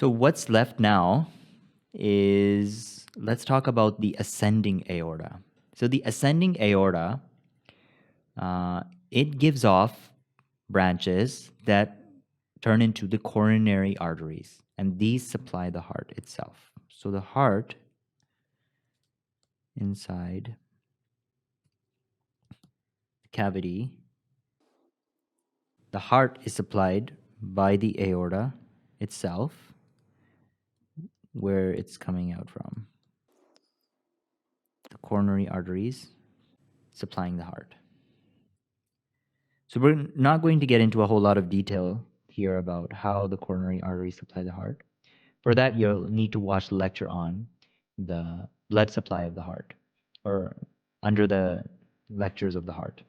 So what's left now is, let's talk about the ascending aorta. So the ascending aorta, it gives off branches that turn into the coronary arteries, and these supply the heart itself. So the heart inside the cavity, the heart is supplied by the aorta itself, where it's coming out from. The coronary arteries supplying the heart. So we're not going to get into a whole lot of detail here about how the coronary arteries supply the heart. For that, you'll need to watch the lecture on the blood supply of the heart, or under the lectures of the heart.